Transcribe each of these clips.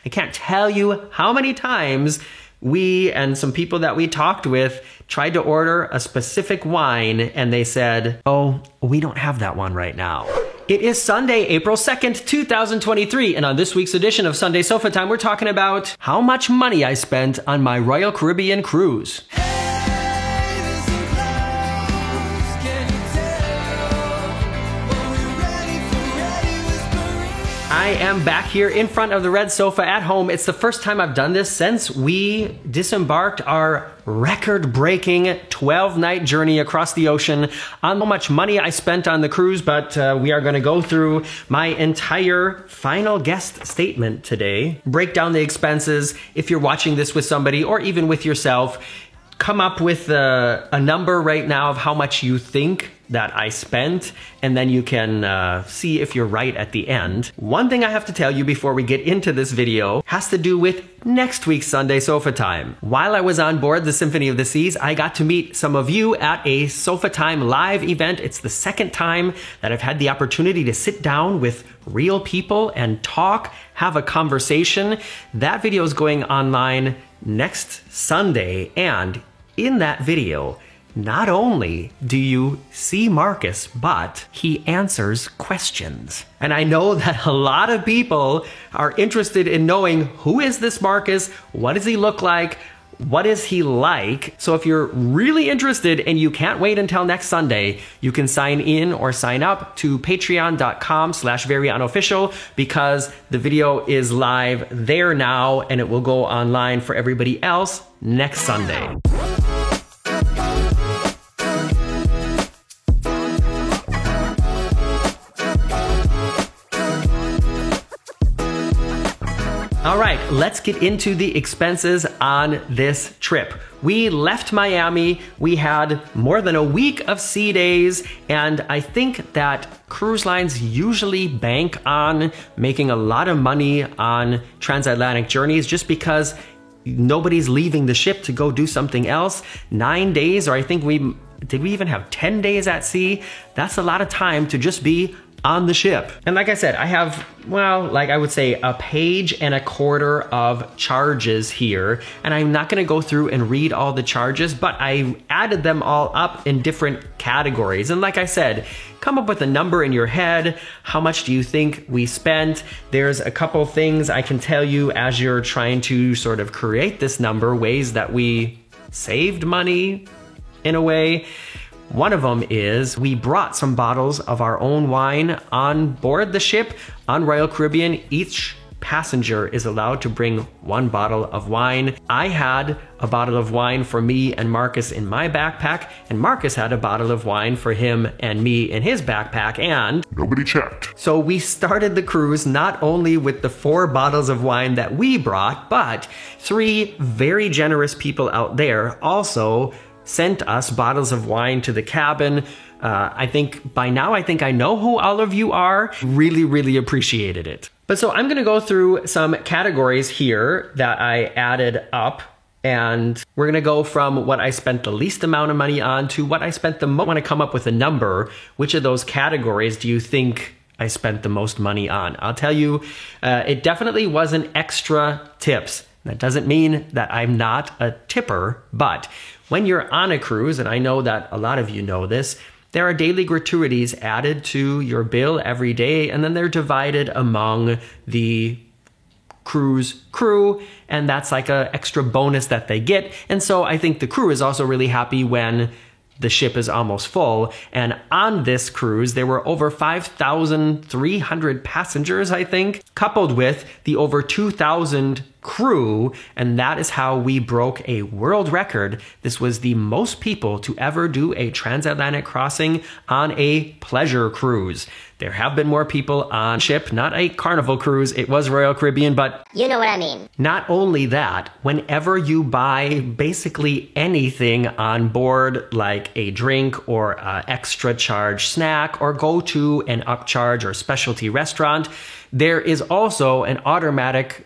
I can't tell you how many times we and some people that we talked with tried to order a specific wine and they said, oh, we don't have that one right now. It is Sunday, April 2nd, 2023, and on this week's edition of Sunday Sofa Time, we're talking about how much money I spent on my Royal Caribbean cruise. I am back here in front of the red sofa at home. It's the first time I've done this since we disembarked our record-breaking 12-night journey across the ocean on how much money I spent on the cruise, but we are going to go through my entire final guest statement today, break down the expenses. If you're watching this with somebody or even with yourself, come up with a number right now of how much you think that I spent, and then you can see if you're right at the end. One thing I have to tell you before we get into this video has to do with next week's Sunday Sofa Time. While I was on board the Symphony of the Seas, I got to meet some of you at a Sofa Time live event. It's the second time that I've had the opportunity to sit down with real people and talk, have a conversation. That video is going online next Sunday, and in that video, not only do you see Marcus, but he answers questions. And I know that a lot of people are interested in knowing, who is this Marcus? What does he look like? What is he like? So if you're really interested and you can't wait until next Sunday, you can sign in or sign up to patreon.com/veryunofficial, because the video is live there now and it will go online for everybody else next Sunday. All right, let's get into the expenses on this trip. We left Miami, we had more than a week of sea days, and I think that cruise lines usually bank on making a lot of money on transatlantic journeys just because nobody's leaving the ship to go do something else. 9 days, or I think did we even have 10 days at sea? That's a lot of time to just be on the ship. And like I said, I have, well, like I would say a page and a quarter of charges here. And I'm not gonna go through and read all the charges, but I added them all up in different categories. And like I said, come up with a number in your head. How much do you think we spent? There's a couple things I can tell you as you're trying to sort of create this number, ways that we saved money in a way. One of them is we brought some bottles of our own wine on board the ship. On Royal Caribbean, each passenger is allowed to bring one bottle of wine. I had a bottle of wine for me and Marcus in my backpack, and Marcus had a bottle of wine for him and me in his backpack, and nobody checked. So we started the cruise not only with the 4 bottles of wine that we brought, but 3 very generous people out there also sent us bottles of wine to the cabin. I think by now, I know who all of you are. Really, really appreciated it. But so I'm gonna go through some categories here that I added up, and we're gonna go from what I spent the least amount of money on to what I spent the most. I wanna come up with a number. Which of those categories do you think I spent the most money on? I'll tell you, it definitely wasn't extra tips. That doesn't mean that I'm not a tipper, but when you're on a cruise, and I know that a lot of you know this, there are daily gratuities added to your bill every day, and then they're divided among the cruise crew, and that's like an extra bonus that they get. And so I think the crew is also really happy when the ship is almost full. And on this cruise, there were over 5,300 passengers, I think, coupled with the over 2,000 crew, and that is how we broke a world record. This was the most people to ever do a transatlantic crossing on a pleasure cruise. There have been more people on ship, not a Carnival cruise. It was Royal Caribbean, but you know what I mean. Not only that, whenever you buy basically anything on board, like a drink or an extra charge snack, or go to an upcharge or specialty restaurant, there is also an automatic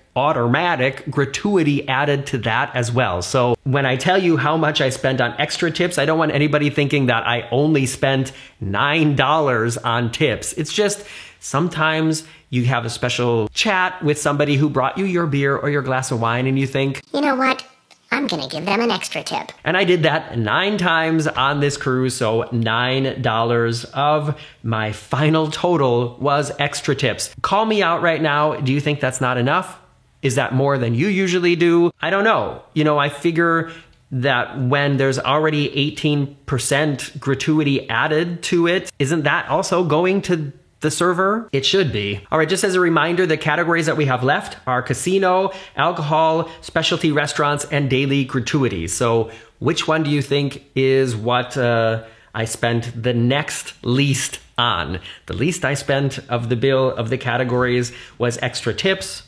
gratuity added to that as well. So when I tell you how much I spent on extra tips, I don't want anybody thinking that I only spent $9 on tips. It's just Sometimes you have a special chat with somebody who brought you your beer or your glass of wine and you think, you know what? I'm gonna give them an extra tip. And I did that 9 times on this cruise, so $9 of my final total was extra tips. Call me out right now. Do you think that's not enough? Is that more than you usually do? I don't know. I figure that when there's already 18% gratuity added to it, isn't that also going to the server? It should be. All right, just as a reminder, the categories that we have left are casino, alcohol, specialty restaurants, and daily gratuities. So which one do you think is what I spent the next least on? The least I spent of the bill of the categories was extra tips.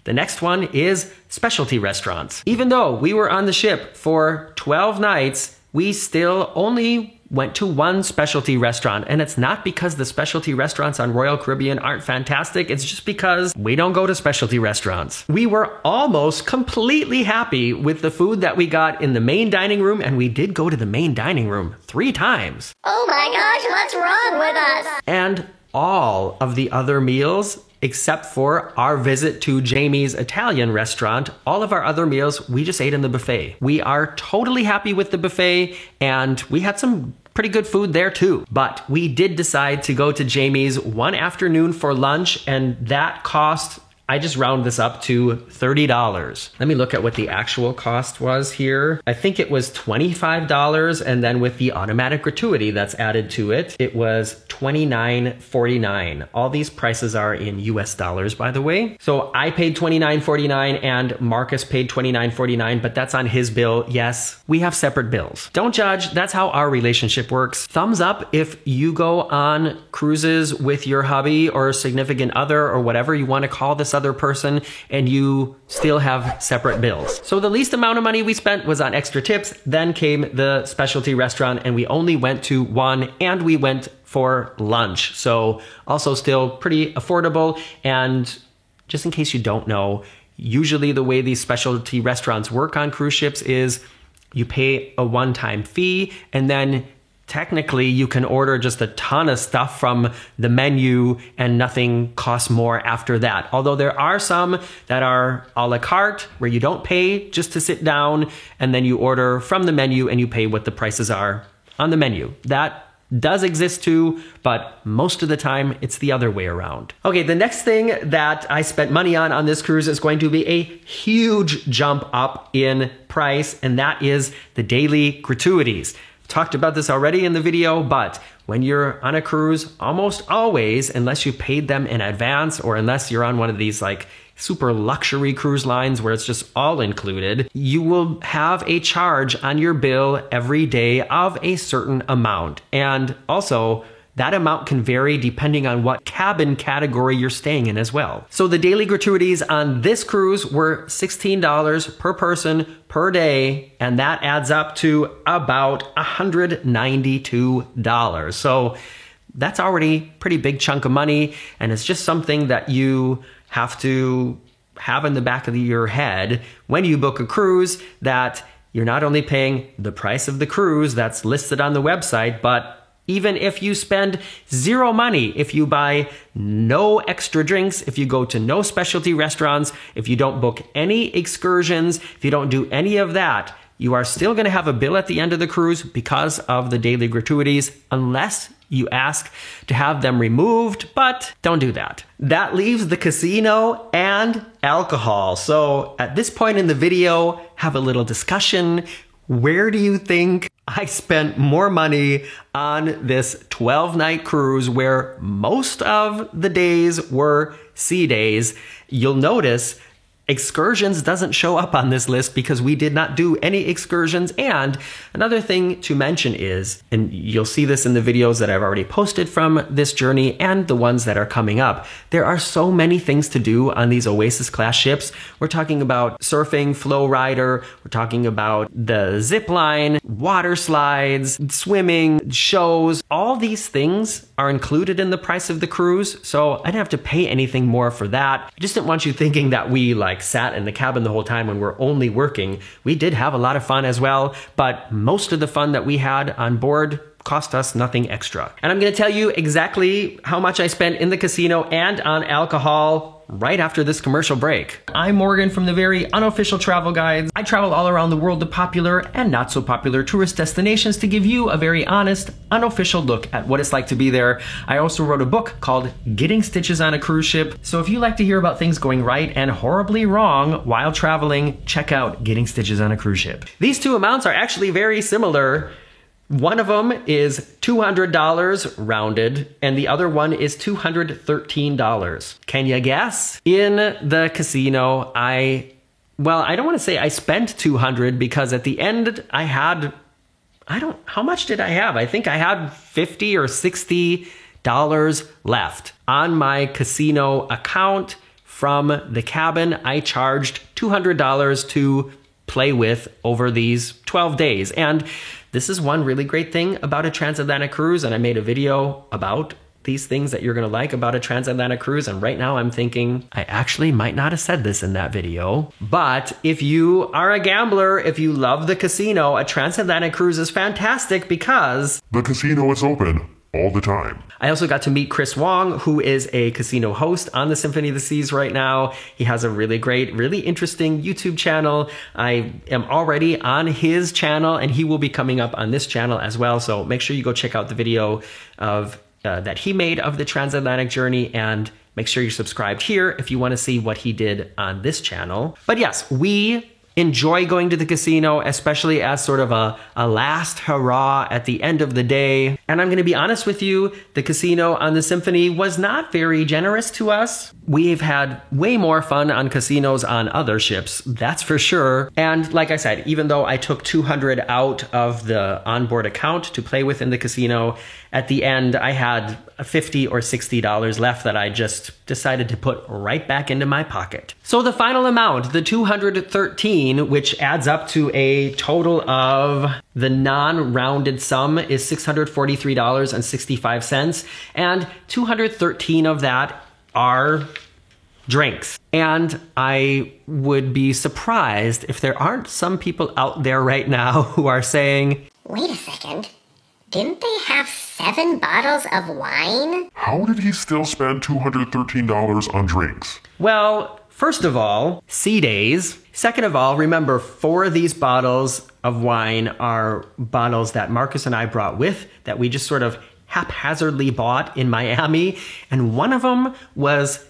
The next one is specialty restaurants. Even though we were on the ship for 12 nights, we still only went to one specialty restaurant. And it's not because the specialty restaurants on Royal Caribbean aren't fantastic. It's just because we don't go to specialty restaurants. We were almost completely happy with the food that we got in the main dining room. And we did go to the main dining room 3 times. Oh my gosh, what's wrong with us? And all of the other meals, except for our visit to Jamie's Italian restaurant, all of our other meals, we just ate in the buffet. We are totally happy with the buffet, and we had some pretty good food there too. But we did decide to go to Jamie's one afternoon for lunch, and that cost, I just round this up to $30. Let me look at what the actual cost was here. I think it was $25, and then with the automatic gratuity that's added to it, it was $29.49. All these prices are in US dollars, by the way. So I paid $29.49 and Marcus paid $29.49, but that's on his bill. Yes, we have separate bills. Don't judge. That's how our relationship works. Thumbs up if you go on cruises with your hubby or significant other or whatever you want to call this other person, and you still have separate bills. So the least amount of money we spent was on extra tips. Then came the specialty restaurant, and we only went to one, and we went for lunch. So also still pretty affordable. And just in case you don't know, usually the way these specialty restaurants work on cruise ships is you pay a one-time fee, and then technically you can order just a ton of stuff from the menu and nothing costs more after that. Although there are some that are a la carte where you don't pay just to sit down, and then you order from the menu and you pay what the prices are on the menu. That does exist too, but most of the time it's the other way around. Okay, the next thing that I spent money on this cruise is going to be a huge jump up in price, and that is the daily gratuities. Talked about this already in the video, but when you're on a cruise, almost always, unless you paid them in advance or unless you're on one of these like super luxury cruise lines where it's just all included, you will have a charge on your bill every day of a certain amount. And also, that amount can vary depending on what cabin category you're staying in as well. So the daily gratuities on this cruise were $16 per person per day, and that adds up to about $192. So that's already a pretty big chunk of money, and it's just something that you have to have in the back of your head when you book a cruise, that you're not only paying the price of the cruise that's listed on the website, but even if you spend zero money, if you buy no extra drinks, if you go to no specialty restaurants, if you don't book any excursions, if you don't do any of that, you are still going to have a bill at the end of the cruise because of the daily gratuities, unless you ask to have them removed, but don't do that. That leaves the casino and alcohol. So at this point in the video, have a little discussion. Where do you think I spent more money on this 12-night cruise where most of the days were sea days? You'll notice excursions doesn't show up on this list because we did not do any excursions. And another thing to mention is, and you'll see this in the videos that I've already posted from this journey and the ones that are coming up, there are so many things to do on these Oasis class ships. We're talking about surfing, flow rider, we're talking about the zip line, water slides, swimming, shows. All these things are included in the price of the cruise, so I didn't have to pay anything more for that. I just didn't want you thinking that we sat in the cabin the whole time when we're only working. We did have a lot of fun as well, but most of the fun that we had on board cost us nothing extra. And I'm going to tell you exactly how much I spent in the casino and on alcohol right after this commercial break. I'm Morgan from the Very Unofficial Travel Guides. I travel all around the world to popular and not so popular tourist destinations to give you a very honest, unofficial look at what it's like to be there. I also wrote a book called Getting Stitches on a Cruise Ship. So if you like to hear about things going right and horribly wrong while traveling, check out Getting Stitches on a Cruise Ship. These two amounts are actually very similar. One of them is $200 rounded, and the other one is $213. Can you guess? In the casino, I don't want to say I spent $200 because at the end I had, how much did I have? I think I had $50 or $60 left on my casino account from the cabin. I charged $200 to play with over these 12 days. And this is one really great thing about a transatlantic cruise, and I made a video about these things that you're going to like about a transatlantic cruise, and right now I'm thinking I actually might not have said this in that video. But if you are a gambler, if you love the casino, a transatlantic cruise is fantastic because the casino is open all the time. I also got to meet Chris Wong, who is a casino host on the Symphony of the Seas right now. He has a really great, really interesting YouTube channel. I am already on his channel, and he will be coming up on this channel as well. So make sure you go check out the video of that he made of the transatlantic journey, and make sure you're subscribed here if you want to see what he did on this channel. But yes, we enjoy going to the casino, especially as sort of a last hurrah at the end of the day. And I'm going to be honest with you, the casino on the Symphony was not very generous to us. We've had way more fun on casinos on other ships, that's for sure. And like I said, even though I took $200 out of the onboard account to play with in the casino, at the end I had $50 or $60 left that I just decided to put right back into my pocket. So the final amount, the $213, which adds up to a total of, the non-rounded sum is $643.65, and $213 of that are drinks. And I would be surprised if there aren't some people out there right now who are saying, Wait a second. Didn't they have 7 bottles of wine? How did he still spend $213 on drinks? Well, first of all, sea days. Second of all, remember, 4 of these bottles of wine are bottles that Marcus and I brought with, that we just sort of haphazardly bought in Miami, and one of them was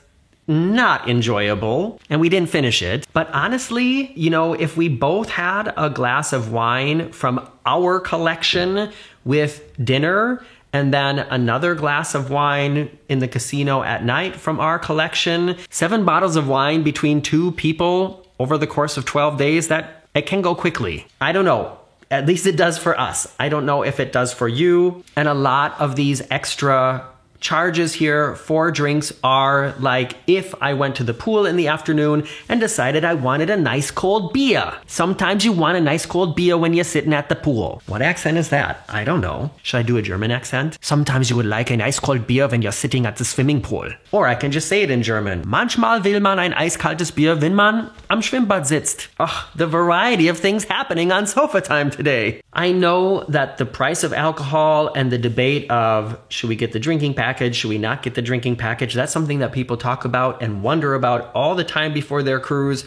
not enjoyable and we didn't finish it. But honestly, if we both had a glass of wine from our collection with dinner and then another glass of wine in the casino at night from our collection, 7 bottles of wine between 2 people over the course of 12 days, that it can go quickly. I don't know. At least it does for us. I don't know if it does for you. And a lot of these extra charges here for drinks are like if I went to the pool in the afternoon and decided I wanted a nice cold beer. Sometimes you want a nice cold beer when you're sitting at the pool. What accent is that? I don't know. Should I do a German accent? Sometimes you would like a nice cold beer when you're sitting at the swimming pool. Or I can just say it in German. Manchmal will man ein eiskaltes Bier, wenn man am Schwimmbad sitzt. Ugh, the variety of things happening on Sofa Time today. I know that the price of alcohol and the debate of should we get the drinking package, should we not get the drinking package, that's something that people talk about and wonder about all the time before their cruise.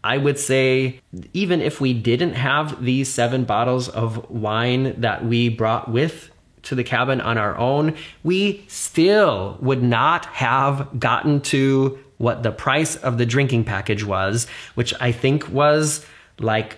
I would say even if we didn't have these 7 bottles of wine that we brought with to the cabin on our own, we still would not have gotten to what the price of the drinking package was, which I think was like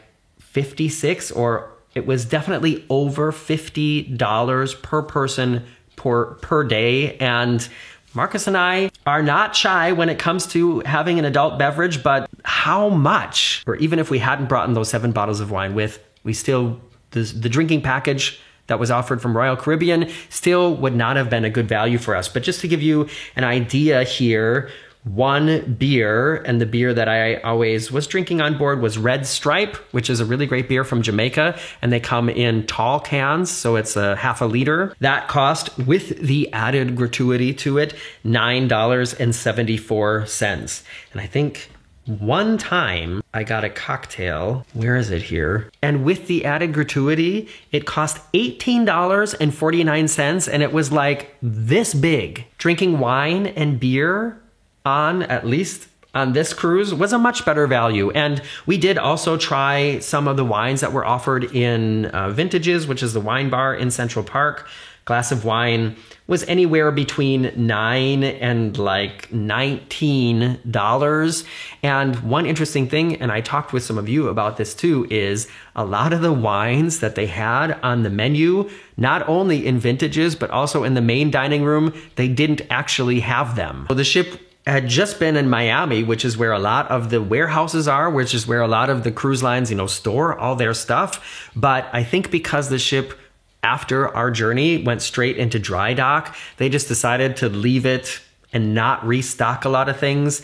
$56, or it was definitely over $50 per person per day. And Marcus and I are not shy when it comes to having an adult beverage, but how much? Or even if we hadn't brought in those 7 bottles of wine with, we still, the drinking package that was offered from Royal Caribbean still would not have been a good value for us. But just to give you an idea here, one beer, and the beer that I always was drinking on board was Red Stripe, which is a really great beer from Jamaica, and they come in tall cans, so it's a half a liter. That cost, with the added gratuity to it, $9.74. And I think one time I got a cocktail, where is it here? And with the added gratuity, it cost $18.49, and it was like this big. Drinking wine and beer on, at least on this cruise, was a much better value. And we did also try some of the wines that were offered in Vintages, which is the wine bar in Central Park. Glass of wine was anywhere between $9 and like $19. And one interesting thing, and I talked with some of you about this too, is a lot of the wines that they had on the menu, not only in Vintages, but also in the main dining room, they didn't actually have them. So the ship had just been in Miami, which is where a lot of the warehouses are, which is where a lot of the cruise lines, store all their stuff. But I think because the ship, after our journey, went straight into dry dock, they just decided to leave it and not restock a lot of things.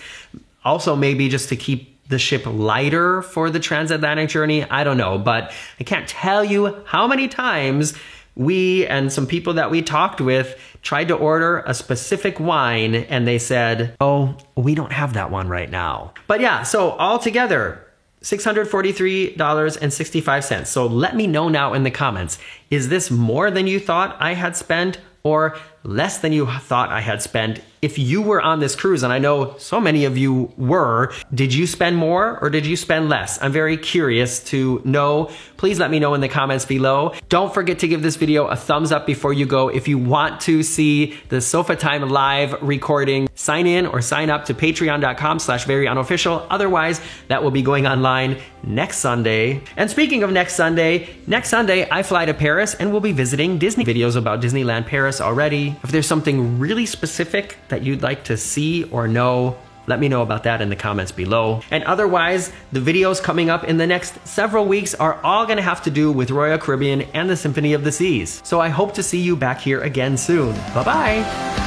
Also, maybe just to keep the ship lighter for the transatlantic journey. I don't know, but I can't tell you how many times we and some people that we talked with tried to order a specific wine and they said, oh, we don't have that one right now. But yeah, so altogether, $643.65. So let me know now in the comments, is this more than you thought I had spent or less than you thought I had spent? If you were on this cruise, and I know so many of you were, did you spend more or did you spend less? I'm very curious to know. Please let me know in the comments below. Don't forget to give this video a thumbs up before you go. If you want to see the Sofa Time live recording, sign in or sign up to patreon.com/veryunofficial. Otherwise, that will be going online next Sunday. And speaking of next Sunday I fly to Paris and we'll be visiting Disney. Videos about Disneyland Paris already. If there's something really specific that you'd like to see or know, let me know about that in the comments below. And otherwise, the videos coming up in the next several weeks are all gonna have to do with Royal Caribbean and the Symphony of the Seas. So I hope to see you back here again soon. Bye-bye.